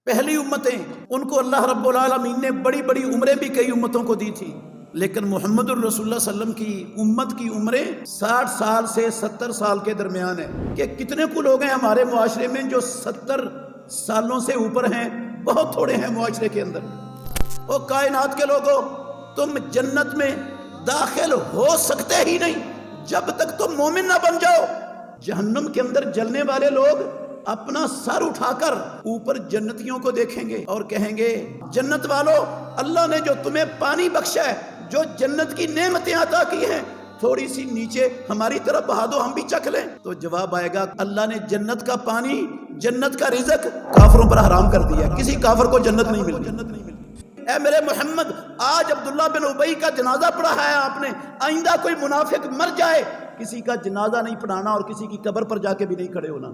پہلی امتیں ان کو اللہ رب العالمین نے بڑی بڑی عمریں بھی کئی امتوں کو دی تھی، لیکن محمد الرسول اللہ صلی اللہ علیہ وسلم کی امت کی عمریں 60 سال سے 70 سال کے درمیان ہیں۔ کہ کتنے کو لوگ ہیں ہمارے معاشرے میں جو 70 سالوں سے اوپر ہیں؟ بہت تھوڑے ہیں معاشرے کے اندر۔ او کائنات کے لوگوں، تم جنت میں داخل ہو سکتے ہی نہیں جب تک تم مومن نہ بن جاؤ۔ جہنم کے اندر جلنے والے لوگ اپنا سر اٹھا کر اوپر جنتیوں کو دیکھیں گے اور کہیں گے جنت والو، اللہ نے جو تمہیں پانی بخشا ہے، جو جنت کی نعمتیں عطا کی ہیں، تھوڑی سی نیچے ہماری طرف بہا دو، ہم بھی چکھ لیں۔ تو جواب آئے گا اللہ نے جنت کا پانی، جنت کا رزق کافروں پر حرام کر دیا، کسی کافر کو جنت نہیں ملتی۔ اے میرے محمد، آج عبداللہ بن ابی کا جنازہ پڑھایا ہے آپ نے، آئندہ کوئی منافق مر جائے کسی کا جنازہ نہیں پڑھانا اور کسی کی قبر پر جا کے بھی نہیں کھڑے ہونا۔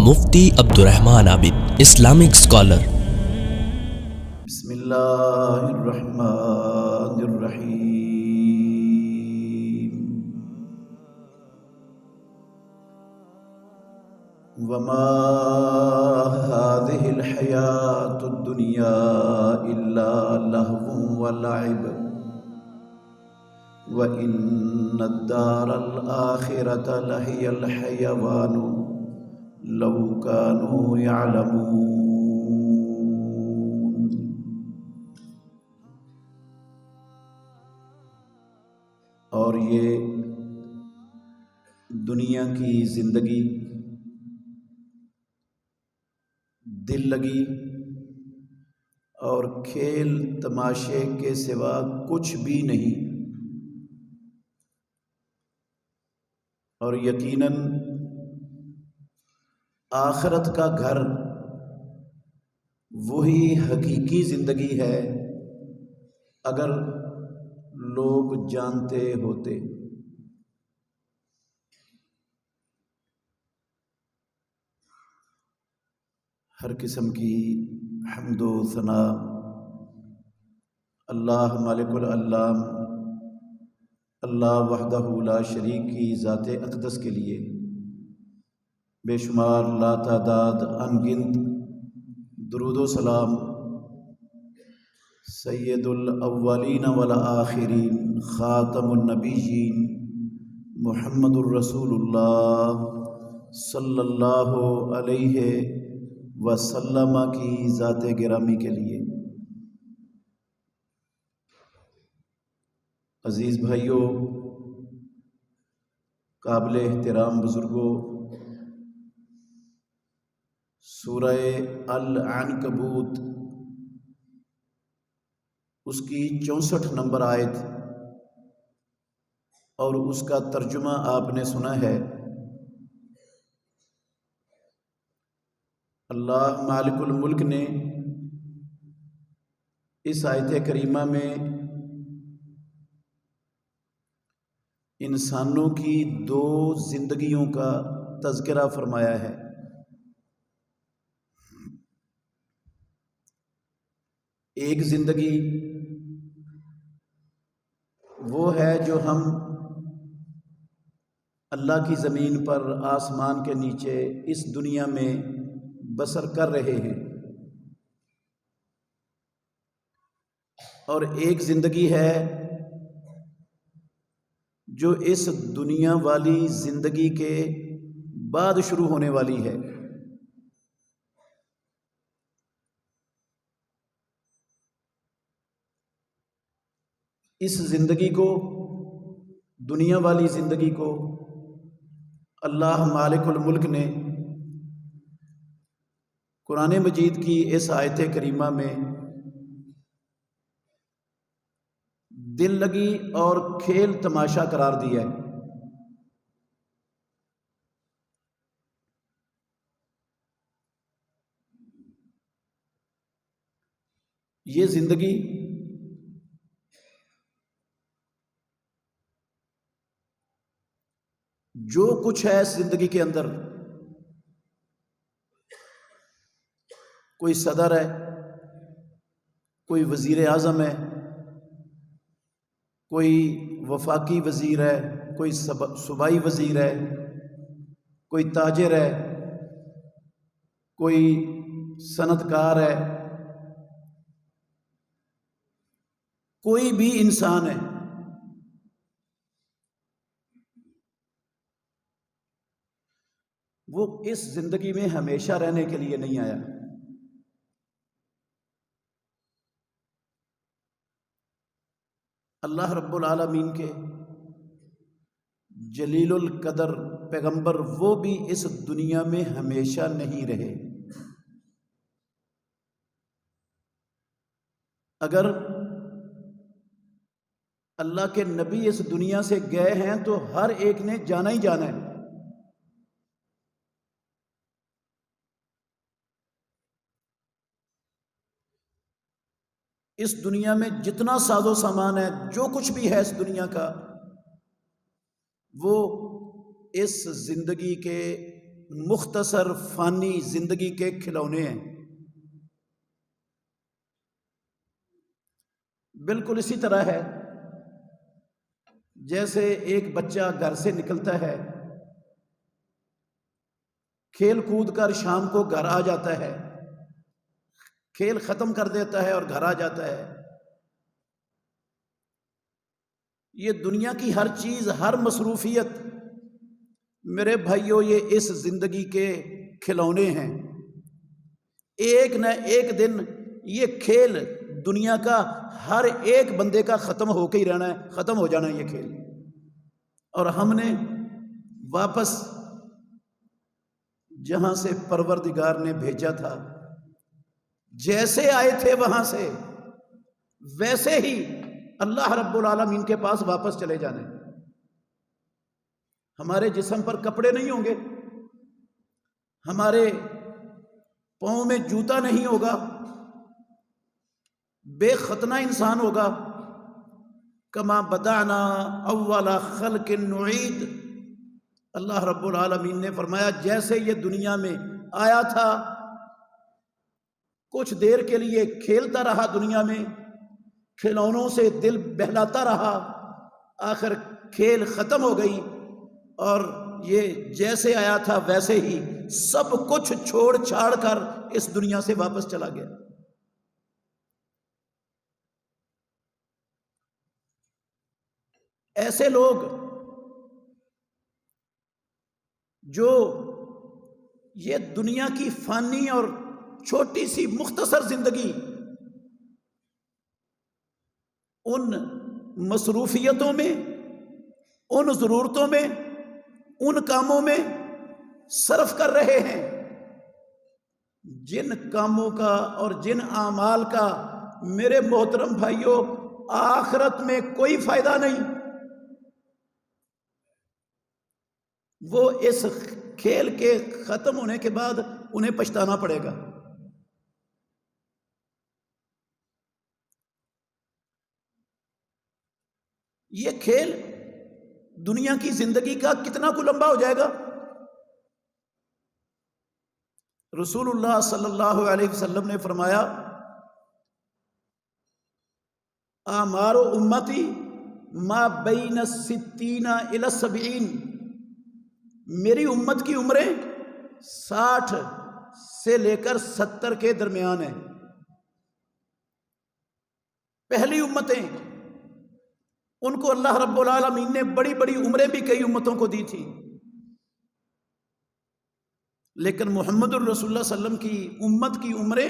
مفتی عبدالرحمن عابد، اسلامک اسکالر۔ بسم اللہ الرحمن الرحیم۔ وما هذه الحياة الدنيا إلا لهو ولعب وإن الدار الآخرة لهي الحيوان لو كانوا يعلمون۔ اور یہ دنیا کی زندگی دل لگی اور کھیل تماشے کے سوا کچھ بھی نہیں، اور یقیناً آخرت کا گھر وہی حقیقی زندگی ہے اگر لوگ جانتے ہوتے۔ ہر قسم کی حمد و ثنا اللہ مالک العلام، اللہ وحدہ لا شریک کی ذات اقدس کے لیے، بے شمار لا تعداد انگنت درود و سلام سید الاولین والآخرین خاتم النبیین محمد الرسول اللہ صلی اللہ علیہ وسلم کی ذات گرامی کے لیے۔ عزیز بھائیوں، قابل احترام بزرگوں، سورہ العنکبوت اس کی 64 نمبر آیت اور اس کا ترجمہ آپ نے سنا ہے۔ اللہ مالک الملک نے اس آیت کریمہ میں انسانوں کی 2 زندگیوں کا تذکرہ فرمایا ہے۔ ایک زندگی وہ ہے جو ہم اللہ کی زمین پر، آسمان کے نیچے اس دنیا میں بسر کر رہے ہیں، اور ایک زندگی ہے جو اس دنیا والی زندگی کے بعد شروع ہونے والی ہے۔ اس زندگی کو، دنیا والی زندگی کو، اللہ مالک الملک نے قرآن مجید کی اس آیت کریمہ میں دل لگی اور کھیل تماشا قرار دیا ہے۔ یہ زندگی جو کچھ ہے اس زندگی کے اندر، کوئی صدر ہے، کوئی وزیر اعظم ہے، کوئی وفاقی وزیر ہے، کوئی صوبائی وزیر ہے، کوئی تاجر ہے، کوئی صنعت کار ہے، کوئی بھی انسان ہے، وہ اس زندگی میں ہمیشہ رہنے کے لیے نہیں آیا۔ اللہ رب العالمین کے جلیل القدر پیغمبر وہ بھی اس دنیا میں ہمیشہ نہیں رہے۔ اگر اللہ کے نبی اس دنیا سے گئے ہیں تو ہر ایک نے جانا ہی جانا ہے۔ اس دنیا میں جتنا ساز و سامان ہے، جو کچھ بھی ہے اس دنیا کا، وہ اس زندگی کے مختصر فانی زندگی کے کھلونے ہیں۔ بالکل اسی طرح ہے جیسے ایک بچہ گھر سے نکلتا ہے، کھیل کود کر شام کو گھر آ جاتا ہے، کھیل ختم کر دیتا ہے اور گھر آ جاتا ہے۔ یہ دنیا کی ہر چیز، ہر مصروفیت میرے بھائیوں، یہ اس زندگی کے کھلونے ہیں۔ ایک نہ ایک دن یہ کھیل دنیا کا ہر ایک بندے کا ختم ہو کے ہی رہنا ہے، ختم ہو جانا ہے یہ کھیل، اور ہم نے واپس جہاں سے پروردگار نے بھیجا تھا، جیسے آئے تھے وہاں سے ویسے ہی اللہ رب العالمین کے پاس واپس چلے جانے۔ ہمارے جسم پر کپڑے نہیں ہوں گے، ہمارے پاؤں میں جوتا نہیں ہوگا، بے ختنہ انسان ہوگا۔ کما بدانا اول خلق نعید، اللہ رب العالمین نے فرمایا جیسے یہ دنیا میں آیا تھا، کچھ دیر کے لیے کھیلتا رہا، دنیا میں کھلونوں سے دل بہلاتا رہا، آخر کھیل ختم ہو گئی اور یہ جیسے آیا تھا ویسے ہی سب کچھ چھوڑ چھاڑ کر اس دنیا سے واپس چلا گیا۔ ایسے لوگ جو یہ دنیا کی فانی اور چھوٹی سی مختصر زندگی، ان مصروفیتوں میں، ان ضرورتوں میں، ان کاموں میں صرف کر رہے ہیں جن کاموں کا اور جن اعمال کا میرے محترم بھائیوں آخرت میں کوئی فائدہ نہیں، وہ اس کھیل کے ختم ہونے کے بعد انہیں پچھتانا پڑے گا۔ یہ کھیل دنیا کی زندگی کا کتنا کو لمبا ہو جائے گا؟ رسول اللہ صلی اللہ علیہ وسلم نے فرمایا اعمار امتی ما بین الستین الی السبعین، میری امت کی عمریں 60 سے لے کر 70 کے درمیان ہیں۔ پہلی امتیں ان کو اللہ رب العالمین نے بڑی بڑی عمریں بھی کئی امتوں کو دی تھی، لیکن محمد الرسول اللہ صلی اللہ علیہ وسلم کی امت کی عمریں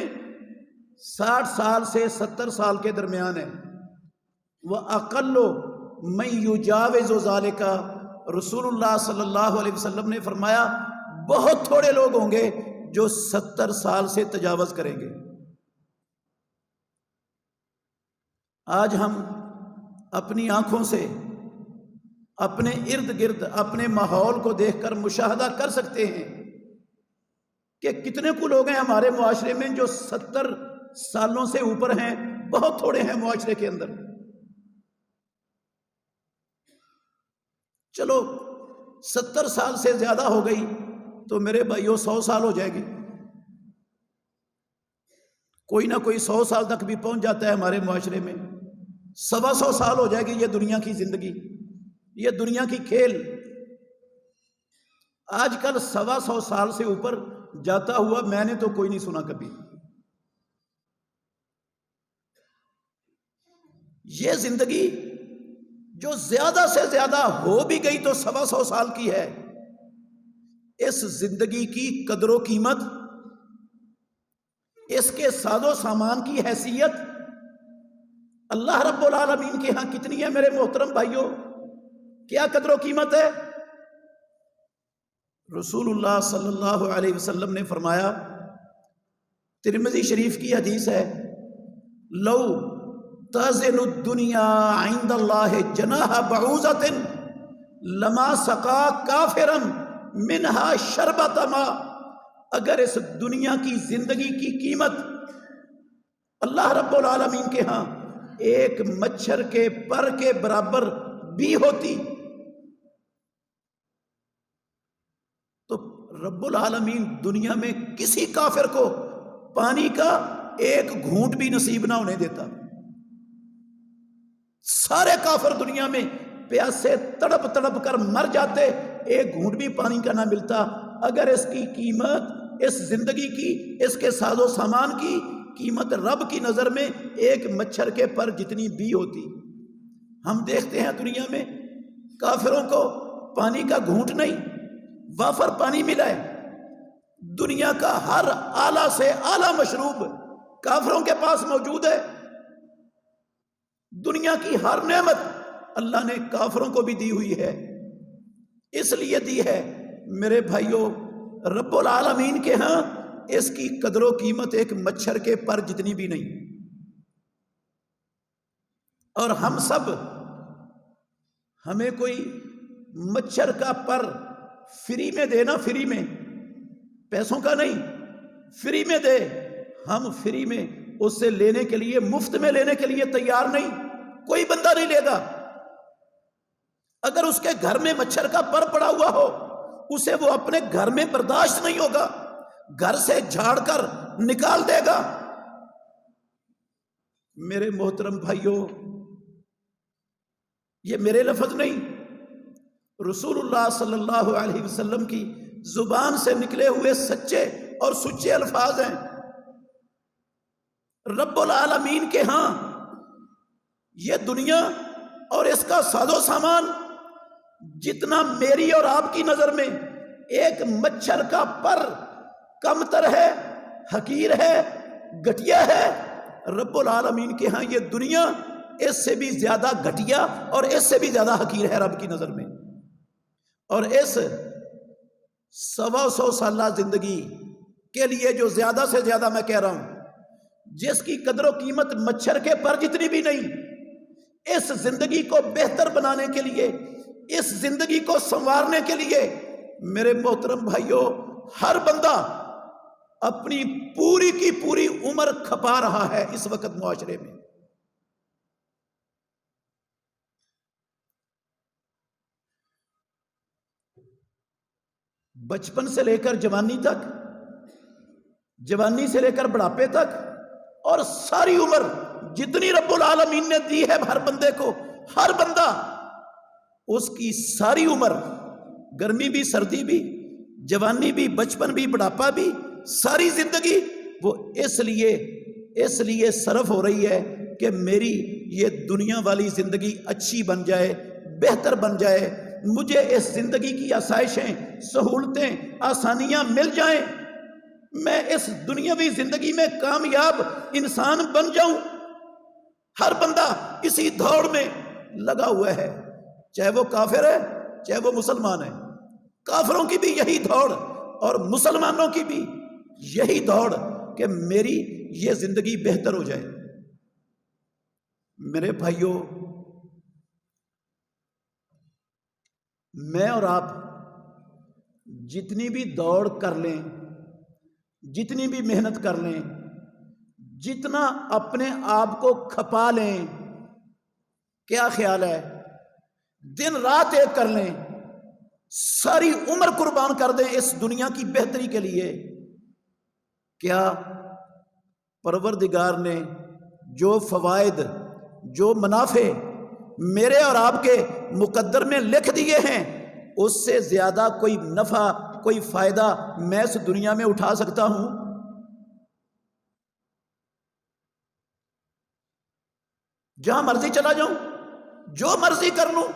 60 سال سے 70 سال کے درمیان ہیں۔ وَأَقَلُّ مَن يُجَاوِزُ ذَلِكَ، رسول اللہ صلی اللہ علیہ وسلم نے فرمایا بہت تھوڑے لوگ ہوں گے جو 70 سال سے تجاوز کریں گے۔ آج ہم اپنی آنکھوں سے اپنے ارد گرد اپنے ماحول کو دیکھ کر مشاہدہ کر سکتے ہیں کہ کتنے کو لوگ ہیں ہمارے معاشرے میں جو 70 سالوں سے اوپر ہیں، بہت تھوڑے ہیں معاشرے کے اندر۔ چلو 70 سال سے زیادہ ہو گئی تو میرے بھائیوں 100 سال ہو جائے گی، کوئی نہ کوئی 100 سال تک بھی پہنچ جاتا ہے ہمارے معاشرے میں، 125 سال ہو جائے گی یہ دنیا کی زندگی، یہ دنیا کی کھیل۔ آج کل 125 سال سے اوپر جاتا ہوا میں نے تو کوئی نہیں سنا کبھی۔ یہ زندگی جو زیادہ سے زیادہ ہو بھی گئی تو 125 سال کی ہے، اس زندگی کی قدر و قیمت، اس کے ساز و سامان کی حیثیت اللہ رب العالمین کے ہاں کتنی ہے میرے محترم بھائیوں؟ کیا قدر و قیمت ہے؟ رسول اللہ صلی اللہ علیہ وسلم نے فرمایا، ترمذی شریف کی حدیث ہے، لو تزن الدنیا عند اللہ جناح بعوضۃ لما سقا کافرا منہا شربۃ ماء۔ اگر اس دنیا کی زندگی کی قیمت اللہ رب العالمین کے ہاں ایک مچھر کے پر کے برابر بھی ہوتی تو رب العالمین دنیا میں کسی کافر کو پانی کا ایک گھونٹ بھی نصیب نہ ہونے دیتا۔ سارے کافر دنیا میں پیاسے تڑپ تڑپ کر مر جاتے، ایک گھونٹ بھی پانی کا نہ ملتا، اگر اس کی قیمت، اس زندگی کی، اس کے ساز و سامان کی قیمت رب کی نظر میں ایک مچھر کے پر جتنی بھی ہوتی۔ ہم دیکھتے ہیں دنیا میں کافروں کو پانی کا گھونٹ نہیں، وافر پانی ملا ہے۔ دنیا کا ہر اعلیٰ سے اعلیٰ مشروب کافروں کے پاس موجود ہے۔ دنیا کی ہر نعمت اللہ نے کافروں کو بھی دی ہوئی ہے۔ اس لیے دی ہے میرے بھائیوں، رب العالمین کے ہاں اس کی قدر و قیمت ایک مچھر کے پر جتنی بھی نہیں۔ اور ہم سب، ہمیں کوئی مچھر کا پر فری میں دے نا، فری میں، پیسوں کا نہیں، فری میں دے، ہم فری میں اس سے لینے کے لیے، مفت میں لینے کے لیے تیار نہیں، کوئی بندہ نہیں لے گا۔ اگر اس کے گھر میں مچھر کا پر پڑا ہوا ہو، اسے وہ اپنے گھر میں برداشت نہیں ہوگا، گھر سے جھاڑ کر نکال دے گا۔ میرے محترم بھائیوں، یہ میرے لفظ نہیں، رسول اللہ صلی اللہ علیہ وسلم کی زبان سے نکلے ہوئے سچے اور سچے الفاظ ہیں۔ رب العالمین کے ہاں یہ دنیا اور اس کا ساز و سامان جتنا میری اور آپ کی نظر میں ایک مچھر کا پر کم تر ہے، حقیر ہے، گھٹیا ہے، رب العالمین کے ہاں یہ دنیا اس سے بھی زیادہ گھٹیا اور اس سے بھی زیادہ حقیر ہے رب کی نظر میں۔ اور اس 125 سالہ زندگی کے لیے جو زیادہ سے زیادہ میں کہہ رہا ہوں، جس کی قدر و قیمت مچھر کے پر جتنی بھی نہیں، اس زندگی کو بہتر بنانے کے لیے، اس زندگی کو سنوارنے کے لیے میرے محترم بھائیوں، ہر بندہ اپنی پوری کی پوری عمر کھپا رہا ہے اس وقت معاشرے میں۔ بچپن سے لے کر جوانی تک، جوانی سے لے کر بڑھاپے تک، اور ساری عمر جتنی رب العالمین نے دی ہے ہر بندے کو، ہر بندہ اس کی ساری عمر، گرمی بھی، سردی بھی، جوانی بھی، بچپن بھی، بڑھاپا بھی، ساری زندگی وہ اس لیے صرف ہو رہی ہے کہ میری یہ دنیا والی زندگی اچھی بن جائے، بہتر بن جائے، مجھے اس زندگی کی آسائشیں، سہولتیں، آسانیاں مل جائیں، میں اس دنیاوی زندگی میں کامیاب انسان بن جاؤں۔ ہر بندہ اسی دوڑ میں لگا ہوا ہے، چاہے وہ کافر ہے چاہے وہ مسلمان ہے۔ کافروں کی بھی یہی دوڑ اور مسلمانوں کی بھی یہی دوڑ کہ میری یہ زندگی بہتر ہو جائے۔ میرے بھائیوں، میں اور آپ جتنی بھی دوڑ کر لیں، جتنی بھی محنت کر لیں، جتنا اپنے آپ کو کھپا لیں، کیا خیال ہے، دن رات ایک کر لیں، ساری عمر قربان کر دیں اس دنیا کی بہتری کے لیے، کیا پروردگار نے جو فوائد، جو منافع میرے اور آپ کے مقدر میں لکھ دیے ہیں، اس سے زیادہ کوئی نفع کوئی فائدہ میں اس دنیا میں اٹھا سکتا ہوں؟ جہاں مرضی چلا جاؤں، جو مرضی کر لوں،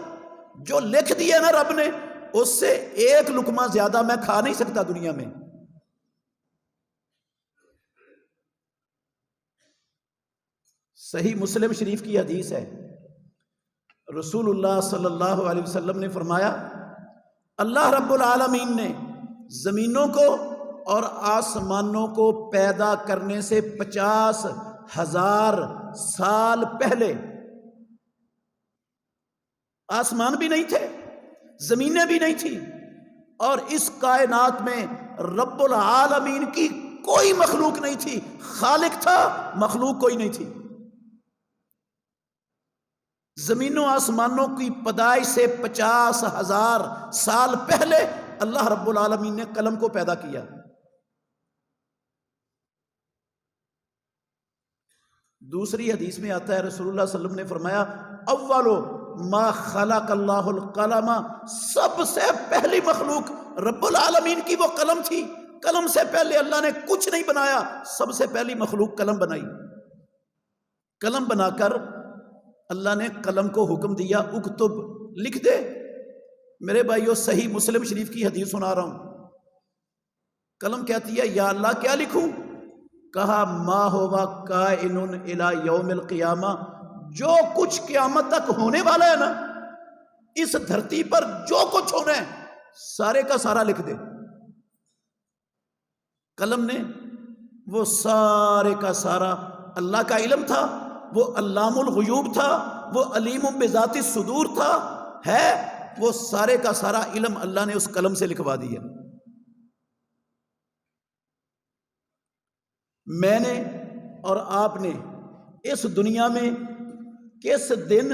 جو لکھ دیا نا رب نے اس سے ایک لقمہ زیادہ میں کھا نہیں سکتا دنیا میں۔ صحیح مسلم شریف کی حدیث ہے، رسول اللہ صلی اللہ علیہ وسلم نے فرمایا، اللہ رب العالمین نے زمینوں کو اور آسمانوں کو پیدا کرنے سے 50,000 سال پہلے، آسمان بھی نہیں تھے، زمینیں بھی نہیں تھی، اور اس کائنات میں رب العالمین کی کوئی مخلوق نہیں تھی، خالق تھا، مخلوق کوئی نہیں تھی۔ زمینوں آسمانوں کی پیدائش سے 50,000 سال پہلے اللہ رب العالمین نے قلم کو پیدا کیا۔ دوسری حدیث میں آتا ہے، رسول اللہ صلی اللہ علیہ وسلم نے فرمایا، اول ما خلق اللہ القلم، سب سے پہلی مخلوق رب العالمین کی وہ قلم تھی۔ قلم سے پہلے اللہ نے کچھ نہیں بنایا، سب سے پہلی مخلوق قلم بنائی۔ قلم بنا کر اللہ نے قلم کو حکم دیا، اکتب، لکھ دے۔ میرے بھائیو، صحیح مسلم شریف کی حدیث سنا رہا ہوں۔ قلم کہتی ہے، یا اللہ کیا لکھوں؟ کہا، ما ہوا کائن الی یوم القیامہ، جو کچھ قیامت تک ہونے والا ہے نا، اس دھرتی پر جو کچھ ہونا ہے سارے کا سارا لکھ دے۔ قلم نے وہ سارے کا سارا، اللہ کا علم تھا، وہ علام الغیوب تھا، وہ علیم بذات الصدور تھا، ہے وہ سارے کا سارا علم اللہ نے اس قلم سے لکھوا دیا۔ میں نے اور آپ نے اس دنیا میں کس دن،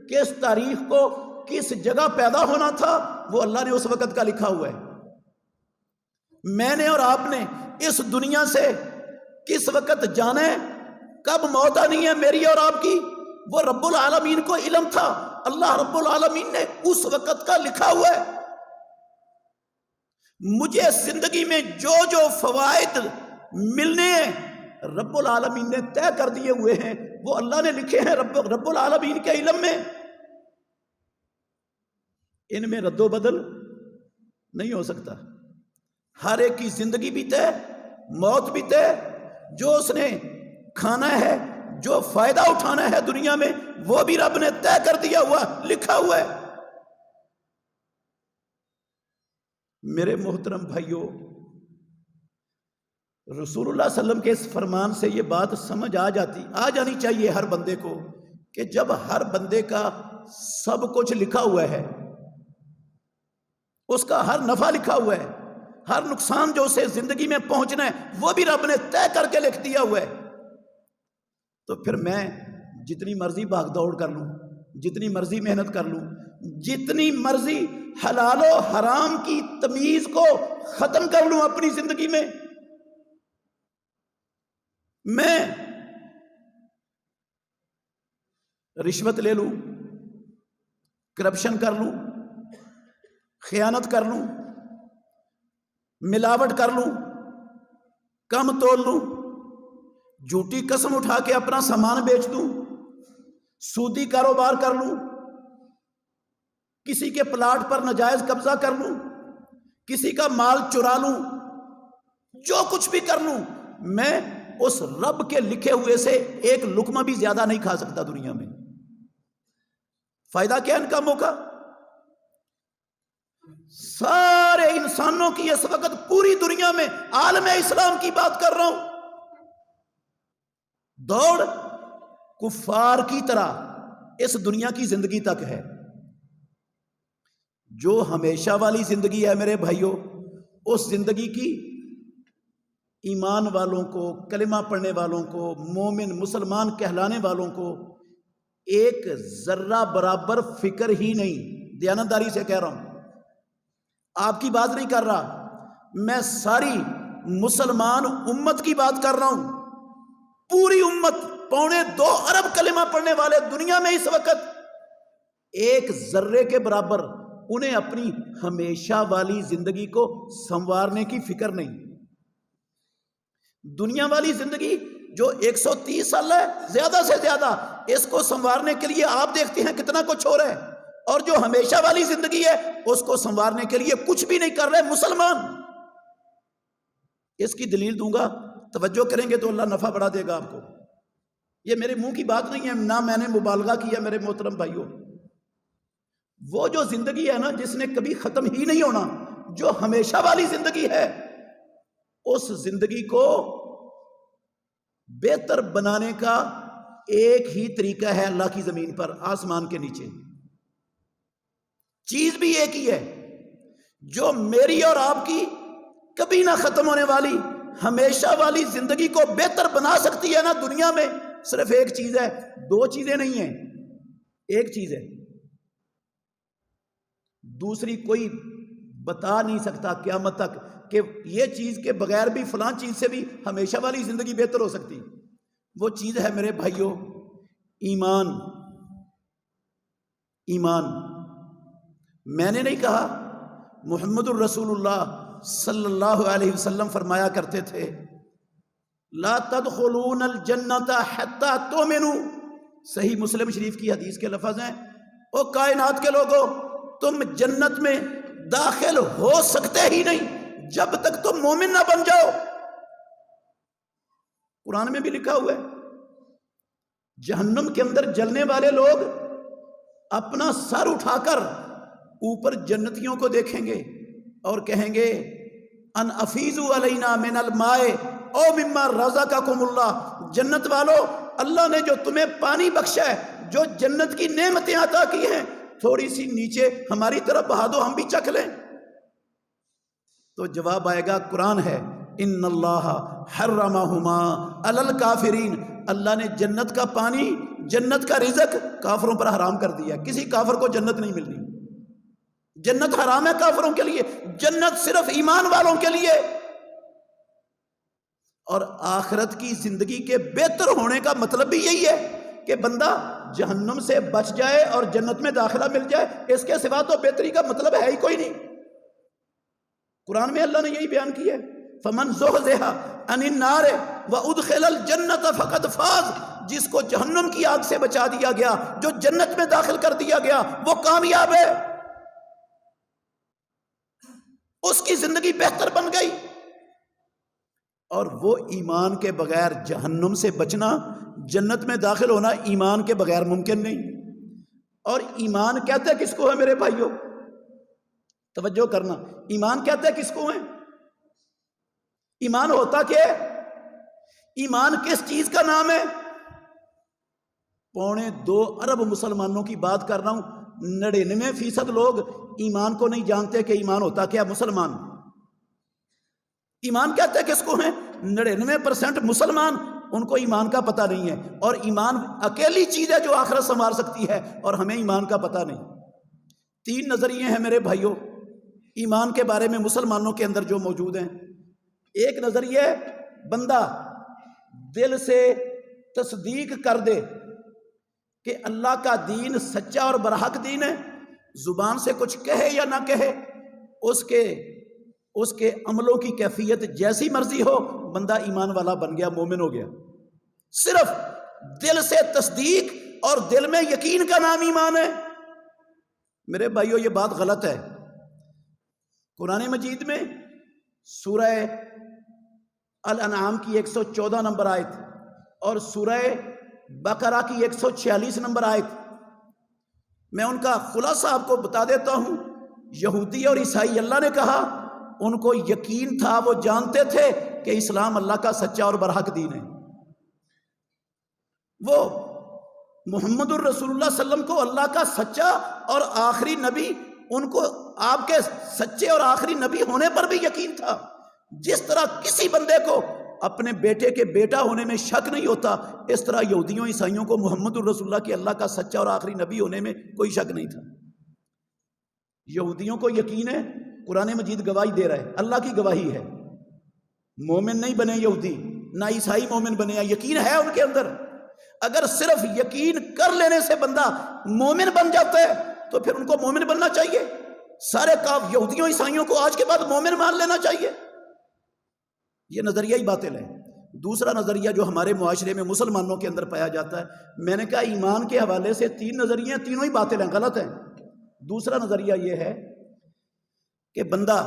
کس تاریخ کو، کس جگہ پیدا ہونا تھا، وہ اللہ نے اس وقت کا لکھا ہوا ہے۔ میں نے اور آپ نے اس دنیا سے کس وقت جانا ہے، کب موت آنی ہے میری اور آپ کی، وہ رب العالمین کو علم تھا، اللہ رب العالمین نے اس وقت کا لکھا ہوا ہے۔ مجھے زندگی میں جو جو فوائد ملنے ہیں رب العالمین نے طے کر دیے ہوئے ہیں، وہ اللہ نے لکھے ہیں رب العالمین کے علم میں۔ ان میں رد و بدل نہیں ہو سکتا۔ ہر ایک کی زندگی بھی طے، موت بھی طے، جو اس نے کھانا ہے، جو فائدہ اٹھانا ہے دنیا میں، وہ بھی رب نے طے کر دیا ہوا، لکھا ہوا ہے۔ میرے محترم بھائیوں، رسول اللہ صلی اللہ علیہ وسلم کے اس فرمان سے یہ بات سمجھ آ جانی چاہیے ہر بندے کو، کہ جب ہر بندے کا سب کچھ لکھا ہوا ہے، اس کا ہر نفع لکھا ہوا ہے، ہر نقصان جو اسے زندگی میں پہنچنا ہے وہ بھی رب نے طے کر کے لکھ دیا ہوا ہے، تو پھر میں جتنی مرضی بھاگ دوڑ کر لوں، جتنی مرضی محنت کر لوں، جتنی مرضی حلال و حرام کی تمیز کو ختم کر لوں اپنی زندگی میں رشوت لے لوں، کرپشن کر لوں، خیانت کر لوں، ملاوٹ کر لوں، کم تول لوں، جھوٹی قسم اٹھا کے اپنا سامان بیچ دوں، سودی کاروبار کر لوں، کسی کے پلاٹ پر ناجائز قبضہ کر لوں، کسی کا مال چرا لوں، جو کچھ بھی کر لوں، میں اس رب کے لکھے ہوئے سے ایک لقمہ بھی زیادہ نہیں کھا سکتا دنیا میں۔ فائدہ کیا ان کا موقع؟ سارے انسانوں کی اس وقت پوری دنیا میں، عالم اسلام کی بات کر رہا ہوں، دوڑ کفار کی طرح اس دنیا کی زندگی تک ہے۔ جو ہمیشہ والی زندگی ہے میرے بھائیوں، اس زندگی کی ایمان والوں کو، کلمہ پڑھنے والوں کو، مومن مسلمان کہلانے والوں کو ایک ذرہ برابر فکر ہی نہیں۔ دیانتداری سے کہہ رہا ہوں، آپ کی بات نہیں کر رہا، میں ساری مسلمان امت کی بات کر رہا ہوں۔ پوری امت، 2.25 ارب کلمہ پڑھنے والے دنیا میں اس وقت ایک ذرے کے برابر انہیں اپنی ہمیشہ والی زندگی کو سنوارنے کی فکر نہیں. دنیا والی زندگی جو 130 سال ہے زیادہ سے زیادہ، اس کو سنوارنے کے لیے آپ دیکھتے ہیں کتنا کچھ ہو رہا ہے، اور جو ہمیشہ والی زندگی ہے اس کو سنوارنے کے لیے کچھ بھی نہیں کر رہے مسلمان. اس کی دلیل دوں گا، توجہ کریں گے تو اللہ نفع بڑھا دے گا آپ کو. یہ میرے منہ کی بات نہیں ہے، نہ میں نے مبالغہ کیا میرے محترم بھائیوں. وہ جو زندگی ہے نا جس نے کبھی ختم ہی نہیں ہونا، جو ہمیشہ والی زندگی ہے، اس زندگی کو بہتر بنانے کا ایک ہی طریقہ ہے اللہ کی زمین پر، آسمان کے نیچے. چیز بھی ایک ہی ہے جو میری اور آپ کی کبھی نہ ختم ہونے والی ہمیشہ والی زندگی کو بہتر بنا سکتی ہے نا دنیا میں. صرف ایک چیز ہے، دو چیزیں نہیں ہیں، ایک چیز ہے. دوسری کوئی بتا نہیں سکتا قیامت تک کہ یہ چیز کے بغیر بھی فلاں چیز سے بھی ہمیشہ والی زندگی بہتر ہو سکتی. وہ چیز ہے میرے بھائیوں ایمان. ایمان میں نے نہیں کہا، محمد الرسول اللہ صلی اللہ علیہ وسلم فرمایا کرتے تھے لا تدخلون الجنت حتی تؤمنوا. صحیح مسلم شریف کی حدیث کے لفظ ہیں، او کائنات کے لوگوں تم جنت میں داخل ہو سکتے ہی نہیں جب تک تم مومن نہ بن جاؤ. قرآن میں بھی لکھا ہوا ہے جہنم کے اندر جلنے والے لوگ اپنا سر اٹھا کر اوپر جنتیوں کو دیکھیں گے اور کہیں گے ان افیزوا علینا من الماء او مما رزقکم اللہ. جنت والو، اللہ نے جو تمہیں پانی بخشا ہے، جو جنت کی نعمتیں عطا کی ہیں، تھوڑی سی نیچے ہماری طرف بہا دو، ہم بھی چکھ لیں. تو جواب آئے گا، قرآن ہے ان اللہ حرمہما علی الکافرین. اللہ نے جنت کا پانی، جنت کا رزق کافروں پر حرام کر دیا. کسی کافر کو جنت نہیں ملنی. جنت حرام ہے کافروں کے لیے، جنت صرف ایمان والوں کے لیے. اور آخرت کی زندگی کے بہتر ہونے کا مطلب بھی یہی ہے کہ بندہ جہنم سے بچ جائے اور جنت میں داخلہ مل جائے. اس کے سوا تو بہتری کا مطلب ہے ہی کوئی نہیں. قرآن میں اللہ نے یہی بیان کیا ہے فمن زحزح عن النار وادخل الجنت فقد فاز. جس کو جہنم کی آگ سے بچا دیا گیا، جو جنت میں داخل کر دیا گیا، وہ کامیاب ہے، اس کی زندگی بہتر بن گئی. اور وہ ایمان کے بغیر جہنم سے بچنا، جنت میں داخل ہونا ایمان کے بغیر ممکن نہیں. اور ایمان کہتے ہیں کس کو ہے میرے بھائیوں؟ توجہ کرنا، ایمان کہتے ہیں کس کو ہے؟ ایمان ہوتا کیا ہے؟ ایمان کس چیز کا نام ہے؟ 2.25 ارب مسلمانوں کی بات کر رہا ہوں. 99% لوگ ایمان کو نہیں جانتے کہ ایمان ہوتا کیا. مسلمان ایمان کہتے ہیں کس کو ہیں؟ 99% مسلمان، ان کو ایمان کا پتہ نہیں ہے. اور ایمان اکیلی چیز ہے جو آخرت سنوار سکتی ہے، اور ہمیں ایمان کا پتہ نہیں. 3 نظریے ہیں میرے بھائیوں ایمان کے بارے میں مسلمانوں کے اندر جو موجود ہیں. ایک نظریہ بندہ دل سے تصدیق کر دے کہ اللہ کا دین سچا اور برحق دین ہے، زبان سے کچھ کہے یا نہ کہے، اس کے عملوں کی کیفیت جیسی مرضی ہو، بندہ ایمان والا بن گیا، مومن ہو گیا. صرف دل سے تصدیق اور دل میں یقین کا نام ایمان ہے. میرے بھائیو یہ بات غلط ہے. قرآن مجید میں سورہ الانعام کی 114 نمبر آیت اور سورہ بقرہ کی 146 نمبر آیت، میں ان کا خلاصہ آپ کو بتا دیتا ہوں. یہودی اور عیسائی اللہ نے کہا ان کو یقین تھا، وہ جانتے تھے کہ اسلام اللہ کا سچا اور برحق دین ہے. وہ محمد الرسول اللہ صلی اللہ علیہ وسلم کو اللہ کا سچا اور آخری نبی، ان کو آپ کے سچے اور آخری نبی ہونے پر بھی یقین تھا. جس طرح کسی بندے کو اپنے بیٹے کے بیٹا ہونے میں شک نہیں ہوتا، اس طرح یہودیوں عیسائیوں کو محمد الرسول اللہ کے اللہ کا سچا اور آخری نبی ہونے میں کوئی شک نہیں تھا. یہودیوں کو یقین ہے، قرآن مجید گواہی دے رہا ہے، اللہ کی گواہی ہے. مومن نہیں بنے یہودی، نہ عیسائی مومن بنے، یقین ہے ان کے اندر. اگر صرف یقین کر لینے سے بندہ مومن بن جاتا ہے تو پھر ان کو مومن بننا چاہیے. سارے یہودیوں عیسائیوں کو آج کے بعد مومن مان لینا چاہیے، یہ نظریہ ہی باطل ہے۔ دوسرا نظریہ جو ہمارے معاشرے میں مسلمانوں کے اندر پایا جاتا ہے، میں نے کہا ایمان کے حوالے سے 3 نظریے ہیں، تینوں ہی باطل ہیں، غلط ہیں۔ دوسرا نظریہ یہ ہے کہ بندہ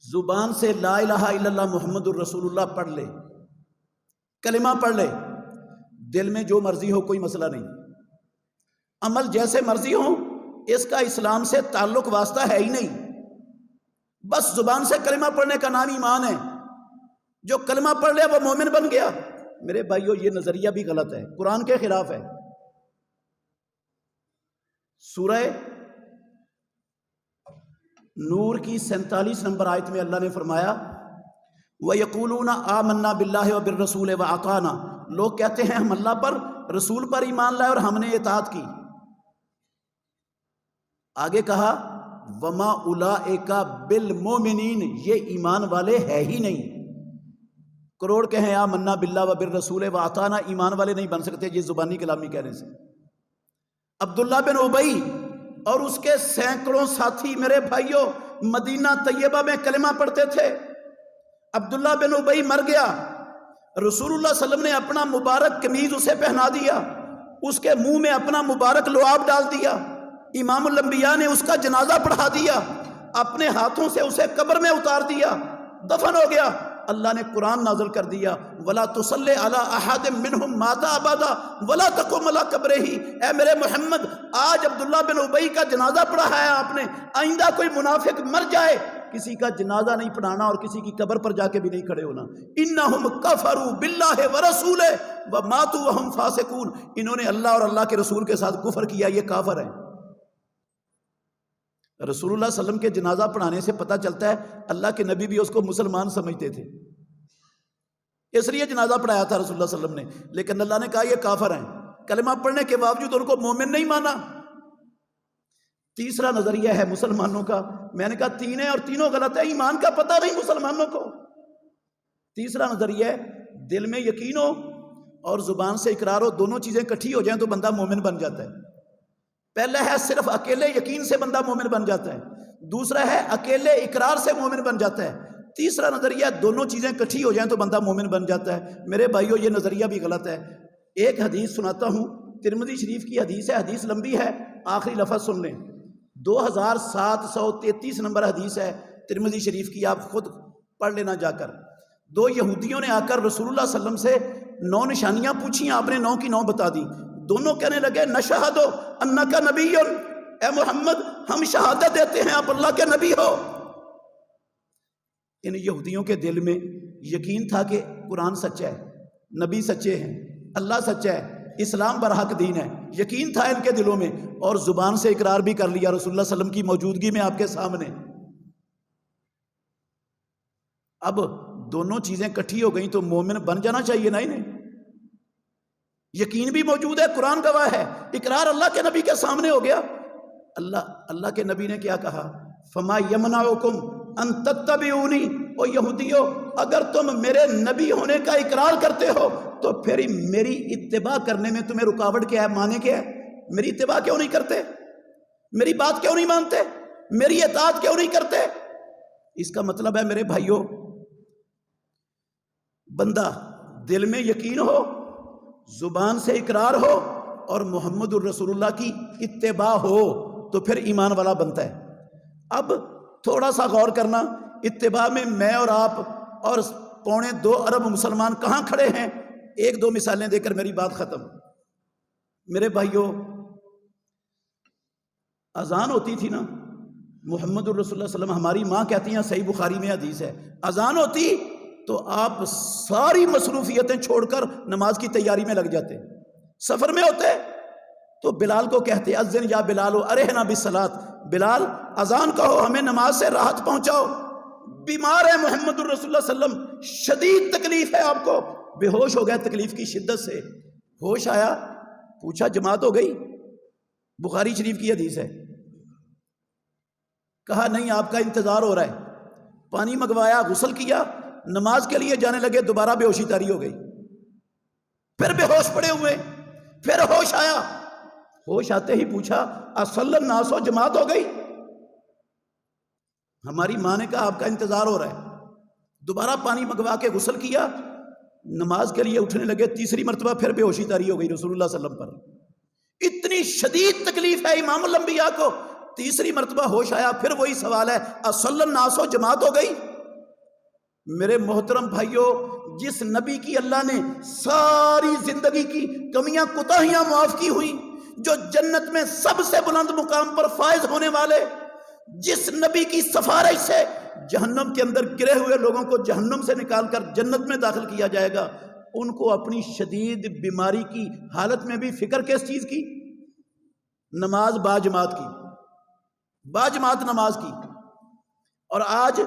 زبان سے لا الہ الا اللہ محمد الرسول اللہ پڑھ لے، کلمہ پڑھ لے، دل میں جو مرضی ہو کوئی مسئلہ نہیں، عمل جیسے مرضی ہو، اس کا اسلام سے تعلق واسطہ ہے ہی نہیں، بس زبان سے کلمہ پڑھنے کا نام ایمان ہے، جو کلمہ پڑھ لے وہ مومن بن گیا۔ میرے بھائیو یہ نظریہ بھی غلط ہے، قرآن کے خلاف ہے۔ سورہ نور کی 47 نمبر آیت میں اللہ نے فرمایا وَيَقُولُونَ آمَنَّا بِاللَّهِ وَبِالرَّسُولِ وَأَطَعْنَا، لوگ کہتے ہیں ہم اللہ پر، رسول پر ایمان لائے اور ہم نے اطاعت کی۔ آگے کہا وَمَا أُولَئِكَ بِالْمُؤْمِنِينَ، یہ ایمان والے ہے ہی نہیں۔ کروڑ کہیں آمنا باللہ وبالرسول وأطعنا، ایمان والے نہیں بن سکتے یہ زبانی کلامی کہنے سے۔ عبداللہ بن ابی اور اس کے سینکڑوں ساتھی میرے بھائیوں مدینہ طیبہ میں کلمہ پڑھتے تھے۔ عبداللہ بن ابی مر گیا، رسول اللہ صلی اللہ علیہ وسلم نے اپنا مبارک قمیض اسے پہنا دیا، اس کے منہ میں اپنا مبارک لعاب ڈال دیا، امام الانبیاء نے اس کا جنازہ پڑھا دیا، اپنے ہاتھوں سے اسے قبر میں اتار دیا، دفن ہو گیا۔ اللہ نے قرآن نازل کر دیا وَلَا تُصَلِّ عَلَىٰ أَحَدٍ مِّنْهُمْ مَاتَ أَبَدًا وَلَا تَقُمْ عَلَىٰ قَبْرِهِ، اے میرے محمد آج عبداللہ بن ابی کا جنازہ پڑھایا ہے آپ نے، آئندہ کوئی منافق مر جائے کسی کا جنازہ نہیں پڑھانا اور کسی کی قبر پر جا کے بھی نہیں کھڑے ہونا۔ إِنَّهُمْ كَفَرُوا بِاللَّهِ وَرَسُولِهِ وَمَاتُوا وَهُمْ فَاسِقُونَ، انہوں نے اللہ اور اللہ کے رسول کے ساتھ کفر کیا، یہ کافر ہیں۔ رسول اللہ صلی اللہ علیہ وسلم کے جنازہ پڑھانے سے پتہ چلتا ہے اللہ کے نبی بھی اس کو مسلمان سمجھتے تھے، اس لیے جنازہ پڑھایا تھا رسول اللہ صلی اللہ علیہ وسلم نے، لیکن اللہ نے کہا یہ کافر ہیں، کلمہ پڑھنے کے باوجود ان کو مومن نہیں مانا۔ تیسرا نظریہ ہے مسلمانوں کا، میں نے کہا 3 ہیں اور تینوں غلط ہے، ایمان کا پتہ نہیں مسلمانوں کو۔ تیسرا نظریہ ہے دل میں یقین ہو اور زبان سے اقرار ہو، دونوں چیزیں اکٹھی ہو جائیں تو بندہ مومن بن جاتا ہے۔ پہلا ہے صرف اکیلے یقین سے بندہ مومن بن جاتا ہے، دوسرا ہے اکیلے اقرار سے مومن بن جاتا ہے، تیسرا نظریہ دونوں چیزیں اکٹھی ہو جائیں تو بندہ مومن بن جاتا ہے۔ میرے بھائیو یہ نظریہ بھی غلط ہے۔ ایک حدیث سناتا ہوں، ترمذی شریف کی حدیث ہے، حدیث لمبی ہے، آخری لفظ سن لیں، 2733 نمبر حدیث ہے ترمذی شریف کی، آپ خود پڑھ لینا جا کر۔ 2 یہودیوں نے آ کر رسول اللہ صلی اللہ علیہ وسلم سے 9 نشانیاں پوچھیں، آپ نے 9 کی 9 بتا دی۔ دونوں کہنے لگے نشہد انک نبی، اے محمد ہم شہادت دیتے ہیں آپ اللہ کے نبی ہو۔ ان یہودیوں کے دل میں یقین تھا کہ قرآن سچا ہے، نبی سچے ہیں، اللہ سچا ہے، اسلام برحق دین ہے، یقین تھا ان کے دلوں میں، اور زبان سے اقرار بھی کر لیا رسول اللہ صلی اللہ علیہ وسلم کی موجودگی میں آپ کے سامنے۔ اب دونوں چیزیں کٹھی ہو گئیں تو مومن بن جانا چاہیے نا انہیں، یقین بھی موجود ہے، قرآن گواہ ہے، اقرار اللہ کے نبی کے سامنے ہو گیا۔ اللہ کے نبی نے کیا کہا فما یمنعکم ان تتبعونی، او یہودیو اگر تم میرے نبی ہونے کا اقرار کرتے ہو تو پھر میری اتباع کرنے میں تمہیں رکاوٹ کیا ہے، مانے کیا ہے؟ میری اتباع کیوں نہیں کرتے؟ میری بات کیوں نہیں مانتے؟ میری اطاعت کیوں نہیں کرتے؟ اس کا مطلب ہے میرے بھائیوں، بندہ دل میں یقین ہو، زبان سے اقرار ہو اور محمد الرسول اللہ کی اتباع ہو تو پھر ایمان والا بنتا ہے۔ اب تھوڑا سا غور کرنا، اتباع میں میں اور آپ اور 2.25 ارب مسلمان کہاں کھڑے ہیں؟ 1-2 مثالیں دے کر میری بات ختم۔ میرے بھائیوں، اذان ہوتی تھی نا، محمد الرسول اللہ صلی اللہ علیہ وسلم، ہماری ماں کہتی ہیں، صحیح بخاری میں حدیث ہے، اذان ہوتی تو آپ ساری مصروفیتیں چھوڑ کر نماز کی تیاری میں لگ جاتے۔ سفر میں ہوتے تو بلال کو کہتے اذن یا بلال ارحنا بالصلاۃ، بلال اذان کہو ہمیں نماز سے راحت پہنچاؤ۔ بیمار ہے محمد الرسول اللہ صلی اللہ علیہ وسلم، شدید تکلیف ہے آپ کو، بے ہوش ہو گیا تکلیف کی شدت سے، ہوش آیا، پوچھا جماعت ہو گئی؟ بخاری شریف کی حدیث ہے۔ کہا نہیں آپ کا انتظار ہو رہا ہے، پانی منگوایا، غسل کیا، نماز کے لیے جانے لگے، دوبارہ بے ہوشی طاری ہو گئی، پھر بے ہوش پڑے ہوئے، پھر ہوش آیا، ہوش آتے ہی پوچھا اصل الناس، جماعت ہو گئی؟ ہماری ماں نے کہا آپ کا انتظار ہو رہا ہے، دوبارہ پانی منگوا کے غسل کیا، نماز کے لیے اٹھنے لگے، تیسری مرتبہ پھر بے ہوشی طاری ہو گئی رسول اللہ صلی اللہ علیہ وسلم پر۔ اتنی شدید تکلیف ہے امام الانبیاء کو، تیسری مرتبہ ہوش آیا، پھر وہی سوال ہے اصل الناس، جماعت ہو گئی۔ میرے محترم بھائیوں، جس نبی کی اللہ نے ساری زندگی کی کمیاں کوتاہیاں معاف کی ہوئی، جو جنت میں سب سے بلند مقام پر فائز ہونے والے، جس نبی کی سفارش سے جہنم کے اندر گرے ہوئے لوگوں کو جہنم سے نکال کر جنت میں داخل کیا جائے گا، ان کو اپنی شدید بیماری کی حالت میں بھی فکر کس چیز کی؟ نماز باجماعت کی، باجماعت نماز کی۔ اور آج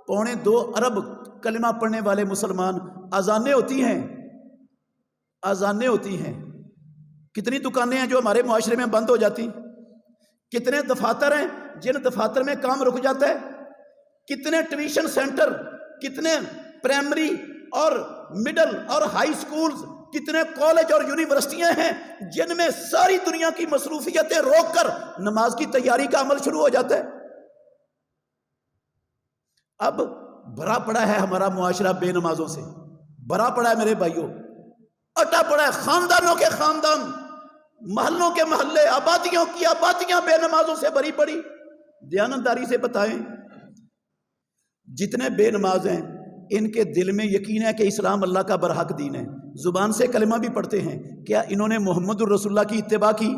2.25 ارب کلمہ پڑھنے والے مسلمان، اذانیں ہوتی ہیں، اذانیں ہوتی ہیں، کتنی دکانیں ہیں جو ہمارے معاشرے میں بند ہو جاتی، کتنے دفاتر ہیں جن دفاتر میں کام رک جاتا ہے، کتنے ٹیوشن سینٹر، کتنے پرائمری اور مڈل اور ہائی سکولز، کتنے کالج اور یونیورسٹیاں ہیں جن میں ساری دنیا کی مصروفیتیں روک کر نماز کی تیاری کا عمل شروع ہو جاتا ہے۔ اب بھرا پڑا ہے ہمارا معاشرہ بے نمازوں سے، بھرا پڑا ہے میرے بھائیوں، اٹا پڑا ہے، خاندانوں کے خاندان، محلوں کے محلے، آبادیوں کی آبادیاں بے نمازوں سے بھری پڑی۔ دیانتداری سے بتائیں، جتنے بے نماز ہیں ان کے دل میں یقین ہے کہ اسلام اللہ کا برحق دین ہے، زبان سے کلمہ بھی پڑھتے ہیں، کیا انہوں نے محمد الرسول اللہ کی اتباع کی؟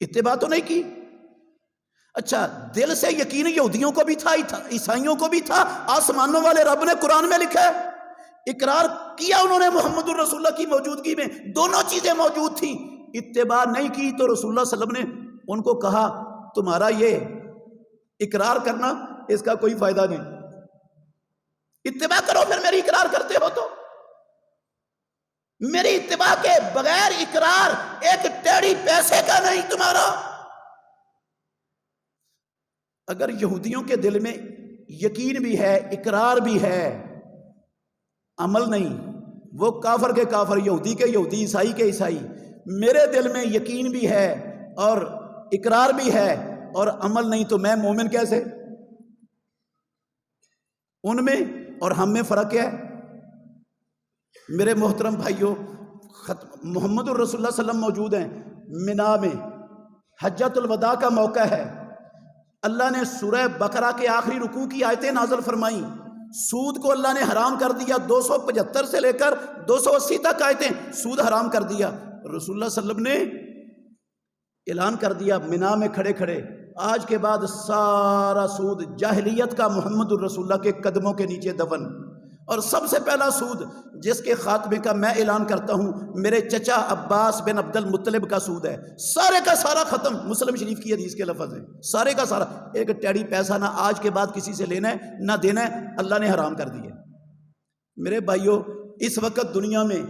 اتباع تو نہیں کی۔ اچھا، دل سے یقین یہودیوں کو بھی تھا، عیسائیوں کو بھی تھا، آسمانوں والے رب نے قرآن میں لکھا ہے، اقرار کیا انہوں نے محمد الرسول اللہ کی موجودگی میں، دونوں چیزیں موجود تھیں، اتباع نہیں کی تو رسول اللہ صلی اللہ علیہ وسلم نے ان کو کہا تمہارا یہ اقرار کرنا اس کا کوئی فائدہ نہیں، اتباع کرو، پھر میری اقرار کرتے ہو تو میری اتباع کے بغیر اقرار ایک ٹیڑی پیسے کا نہیں تمہارا۔ اگر یہودیوں کے دل میں یقین بھی ہے، اقرار بھی ہے، عمل نہیں، وہ کافر کے کافر، یہودی کے یہودی، عیسائی کے عیسائی، میرے دل میں یقین بھی ہے اور اقرار بھی ہے اور عمل نہیں، تو میں مومن کیسے؟ ان میں اور ہم میں فرق کیا ہے؟ میرے محترم بھائیوں، محمد الرسول اللہ صلی اللہ علیہ وسلم موجود ہیں منا میں، حجۃ الوداع کا موقع ہے، اللہ نے سورہ بقرہ کے آخری رکوع کی آیتیں نازل فرمائیں، سود کو اللہ نے حرام کر دیا، 275 سے لے کر 280 تک آیتیں سود حرام کر دیا، رسول اللہ صلی اللہ علیہ وسلم نے اعلان کر دیا منا میں کھڑے کھڑے، آج کے بعد سارا سود جاہلیت کا محمد الرسول اللہ کے قدموں کے نیچے دفن، اور سب سے پہلا سود جس کے خاتمے کا میں اعلان کرتا ہوں میرے چچا عباس بن عبد المطلب کا سود ہے، سارے کا سارا ختم، مسلم شریف کی حدیث کے لفظ ہیں، سارے کا سارا، ایک ٹیڑی پیسہ نہ آج کے بعد کسی سے لینا ہے نہ دینا ہے، اللہ نے حرام کر دیا۔ میرے بھائیوں، اس وقت دنیا میں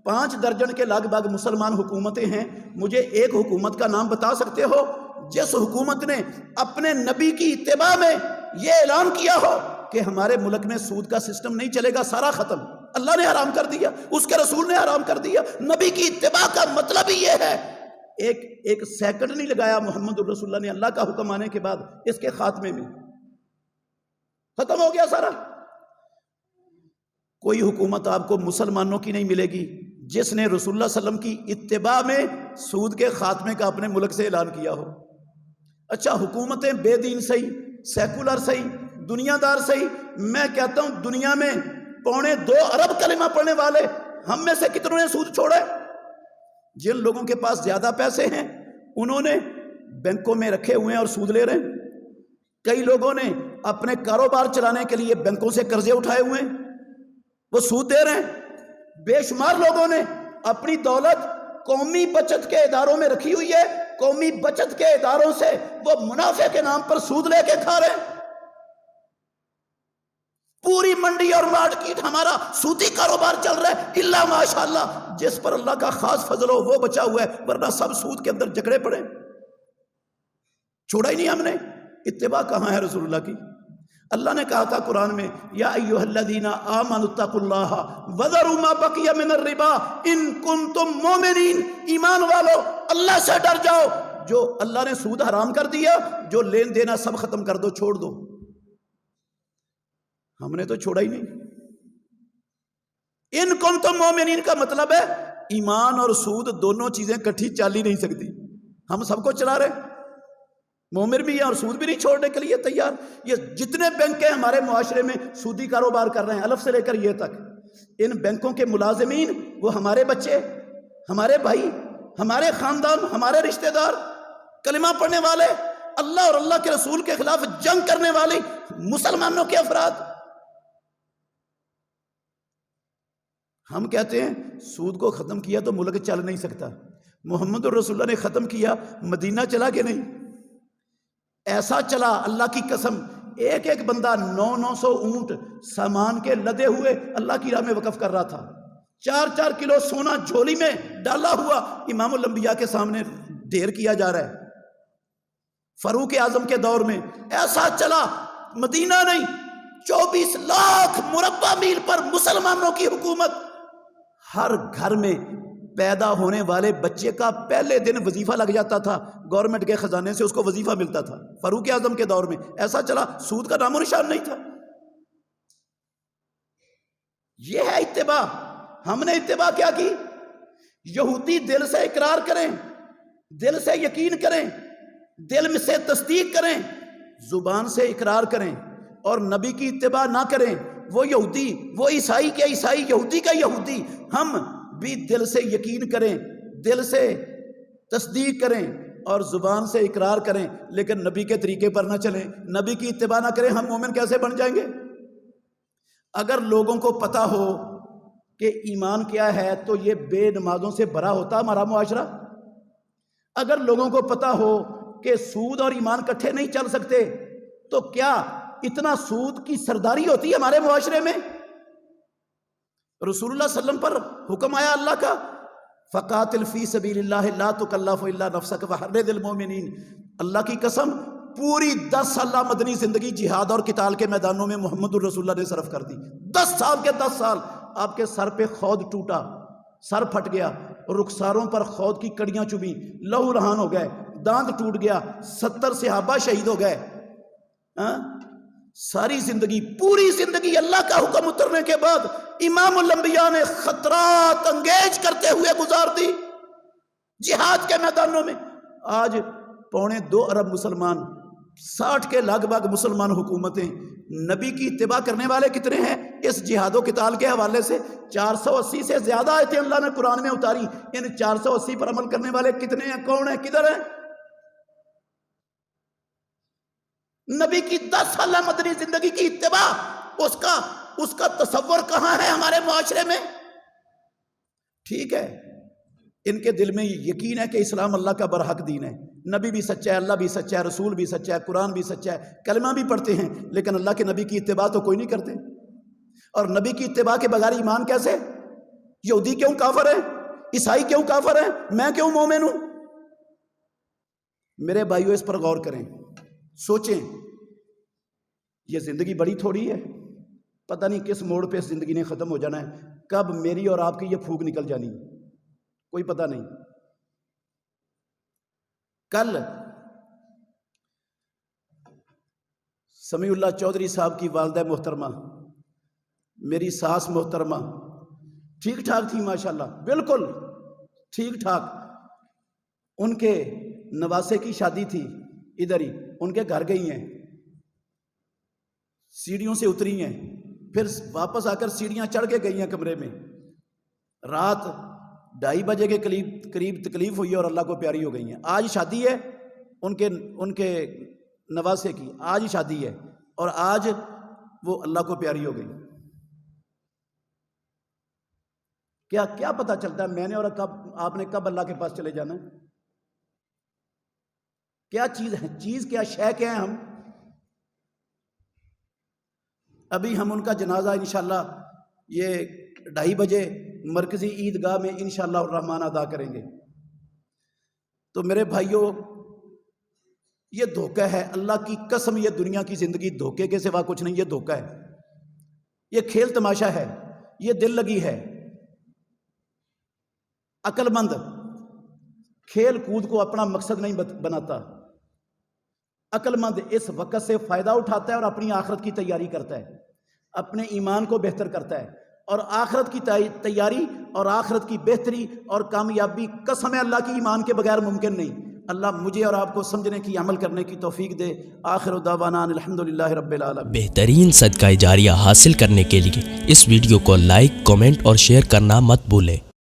5 درجن کے لگ بھگ مسلمان حکومتیں ہیں، مجھے ایک حکومت کا نام بتا سکتے ہو جس حکومت نے اپنے نبی کی اتباع میں یہ اعلان کیا ہو کہ ہمارے ملک میں سود کا سسٹم نہیں چلے گا، سارا ختم، اللہ نے حرام کر دیا، اس کے رسول نے حرام کر دیا۔ نبی کی اتباع کا مطلب ہی یہ ہے، ایک سیکنڈ نہیں لگایا محمد الرسول اللہ نے اللہ کا حکم آنے کے بعد اس کے خاتمے میں، ختم ہو گیا سارا۔ کوئی حکومت آپ کو مسلمانوں کی نہیں ملے گی جس نے رسول اللہ صلی اللہ علیہ وسلم کی اتباع میں سود کے خاتمے کا اپنے ملک سے اعلان کیا ہو۔ اچھا، حکومتیں بے دین صحیح، سیکولر صحیح، دنیا دار صحیح، میں کہتا ہوں دنیا میں 2.25 ارب کلمہ پڑھنے والے ہم میں سے کتنوں نے سود چھوڑا ہے؟ جن لوگوں کے پاس زیادہ پیسے ہیں انہوں نے بینکوں میں رکھے ہوئے ہیں اور سود لے رہے ہیں، کئی لوگوں نے اپنے کاروبار چلانے کے لیے بینکوں سے قرضے اٹھائے ہوئے ہیں، وہ سود دے رہے ہیں، بے شمار لوگوں نے اپنی دولت قومی بچت کے اداروں میں رکھی ہوئی ہے، قومی بچت کے اداروں سے وہ منافع کے نام پر سود لے کے کھا رہے ہیں۔ پوری منڈی اور مارکیٹ ہمارا سودی کاروبار چل رہا ہے، الا ماشاءاللہ جس پر اللہ کا خاص فضل ہو وہ بچا ہوا ہے، ورنہ سب سود کے اندر جکڑے پڑے، چھوڑا ہی نہیں ہم نے۔ اتباع کہاں ہے رسول اللہ کی؟ اللہ نے کہا تھا قرآن میں، یا ایھا الذین آمنوا اتقوا اللہ وذروا ما بقی من الربا ان کنتم مؤمنین، ایمان والو اللہ سے ڈر جاؤ، جو اللہ نے سود حرام کر دیا، جو لین دینا سب ختم کر دو، چھوڑ دو۔ ہم نے تو چھوڑا ہی نہیں۔ ان کنتم مومنین کا مطلب ہے ایمان اور سود دونوں چیزیں کٹھی چل ہی نہیں سکتی۔ ہم سب کو چلا رہے، مومن بھی ہیں اور سود بھی نہیں چھوڑنے کے لیے تیار۔ یہ جتنے بینک ہیں ہمارے معاشرے میں سودی کاروبار کر رہے ہیں، الف سے لے کر یہ تک، ان بینکوں کے ملازمین وہ ہمارے بچے، ہمارے بھائی، ہمارے خاندان، ہمارے رشتہ دار، کلمہ پڑھنے والے، اللہ اور اللہ کے رسول کے خلاف جنگ کرنے والے مسلمانوں کے افراد۔ ہم کہتے ہیں سود کو ختم کیا تو ملک چل نہیں سکتا۔ محمد الرسول اللہ نے ختم کیا، مدینہ چلا کہ نہیں؟ ایسا چلا اللہ کی قسم، ایک ایک بندہ 900 اونٹ سامان کے لدے ہوئے اللہ کی راہ میں وقف کر رہا تھا، 4 کلو سونا جھولی میں ڈالا ہوا امام الانبیاء کے سامنے ڈھیر کیا جا رہا ہے۔ فاروق اعظم کے دور میں ایسا چلا، مدینہ نہیں 24 لاکھ مربع میل پر مسلمانوں کی حکومت۔ ہر گھر میں پیدا ہونے والے بچے کا پہلے دن وظیفہ لگ جاتا تھا، گورنمنٹ کے خزانے سے اس کو وظیفہ ملتا تھا۔ فاروق اعظم کے دور میں ایسا چلا، سود کا نام و نشان نہیں تھا۔ یہ ہے اتباع۔ ہم نے اتباع کیا کی؟ یہودی دل سے اقرار کریں، دل سے یقین کریں، دل میں سے تصدیق کریں، زبان سے اقرار کریں اور نبی کی اتباع نہ کریں۔ وہ یہودی، وہ عیسائی کے عیسائی، یہودی کا یہودی، ہم بھی دل سے یقین کریں، دل سے تصدیق کریں اور زبان سے اقرار کریں، لیکن نبی کے طریقے پر نہ چلیں، نبی کی اتباع نہ کریں۔ ہم مومن کیسے بن جائیں گے؟ اگر لوگوں کو پتہ ہو کہ ایمان کیا ہے تو یہ بے نمازوں سے بھرا ہوتا ہمارا معاشرہ۔ اگر لوگوں کو پتہ ہو کہ سود اور ایمان کٹھے نہیں چل سکتے تو کیا اتنا سود کی سرداری ہوتی ہے ہمارے معاشرے میں؟ رسول اللہ صلی اللہ علیہ وسلم پر حکم آیا اللہ کا، فقاتل فی سبیل اللہ لا تکلف الا نفسک وحرض المؤمنین۔ اللہ کی قسم پوری 10 سالہ مدنی زندگی جہاد اور قتال کے میدانوں میں محمد الرسول اللہ نے صرف کر دی۔ 10 سال کے 10 سال آپ کے سر پہ خود ٹوٹا، سر پھٹ گیا، رخساروں پر خود کی کڑیاں چبھی، لہو لہان ہو گئے، دانت ٹوٹ گیا، 70 صحابہ شہید ہو گئے۔ ساری زندگی، پوری زندگی اللہ کا حکم اترنے کے بعد امام الانبیاء نے خطرات انگیج کرتے ہوئے گزار دی جہاد کے میدانوں میں۔ آج 2.25 ارب مسلمان، 60 کے لگ بھگ مسلمان حکومتیں، نبی کی اتباع کرنے والے کتنے ہیں؟ اس جہاد و قتال کے حوالے سے 480 سے زیادہ آیتیں اللہ نے قرآن میں اتاری، ان 480 پر عمل کرنے والے کتنے ہیں؟ کون ہیں؟ کدھر ہیں؟ نبی کی 10 سالہ مدنی زندگی کی اتباع، اس کا تصور کہاں ہے ہمارے معاشرے میں؟ ٹھیک ہے، ان کے دل میں یقین ہے کہ اسلام اللہ کا برحق دین ہے، نبی بھی سچا ہے، اللہ بھی سچا ہے، رسول بھی سچا ہے، قرآن بھی سچا ہے، کلمہ بھی پڑھتے ہیں، لیکن اللہ کے نبی کی اتباع تو کوئی نہیں کرتے۔ اور نبی کی اتباع کے بغیر ایمان کیسے؟ یہودی کیوں کافر ہے؟ عیسائی کیوں کافر ہے؟ میں کیوں مومن ہوں؟ میرے بھائیو اس پر غور کریں، سوچیں۔ یہ زندگی بڑی تھوڑی ہے، پتہ نہیں کس موڑ پہ اس زندگی نے ختم ہو جانا ہے، کب میری اور آپ کی یہ پھونک نکل جانی ہے، کوئی پتہ نہیں۔ کل سمیع اللہ چودھری صاحب کی والدہ محترمہ، میری ساس محترمہ، ٹھیک ٹھاک تھی ماشاءاللہ، بالکل ٹھیک ٹھاک۔ ان کے نواسے کی شادی تھی، ادھر ہی ان کے گھر گئی ہیں، سیڑھیوں سے اتری ہیں، پھر واپس آ کر سیڑھیاں چڑھ کے گئی ہیں کمرے میں، رات 2:30 بجے کے قریب تکلیف ہوئی اور اللہ کو پیاری ہو گئی ہیں۔ آج شادی ہے ان کے نواسے کی، آج ہی شادی ہے اور آج وہ اللہ کو پیاری ہو گئی۔ کیا پتہ چلتا ہے میں نے اور آپ نے کب اللہ کے پاس چلے جانا ہے؟ کیا چیز ہے، کیا شے کیا ہے؟ ہم ابھی ہم ان کا جنازہ انشاءاللہ یہ 2:30 بجے مرکزی عیدگاہ میں انشاءاللہ الرحمن ادا کریں گے۔ تو میرے بھائیوں، یہ دھوکہ ہے، اللہ کی قسم یہ دنیا کی زندگی دھوکے کے سوا کچھ نہیں، یہ دھوکہ ہے، یہ کھیل تماشا ہے، یہ دل لگی ہے۔ عقل مند کھیل کود کو اپنا مقصد نہیں بناتا. عقل مند اس وقت سے فائدہ اٹھاتا ہے اور اپنی آخرت کی تیاری کرتا ہے، اپنے ایمان کو بہتر کرتا ہے. اور آخرت کی تیاری اور آخرت کی بہتری اور کامیابی قسم ہے اللہ کی ایمان کے بغیر ممکن نہیں. اللہ مجھے اور آپ کو سمجھنے کی، عمل کرنے کی توفیق دے. آخر دعوانا الحمدللہ رب العالمین. بہترین صدقہ جاریہ حاصل کرنے کے لیے اس ویڈیو کو لائک، کمنٹ اور شیئر کرنا مت بھولیں.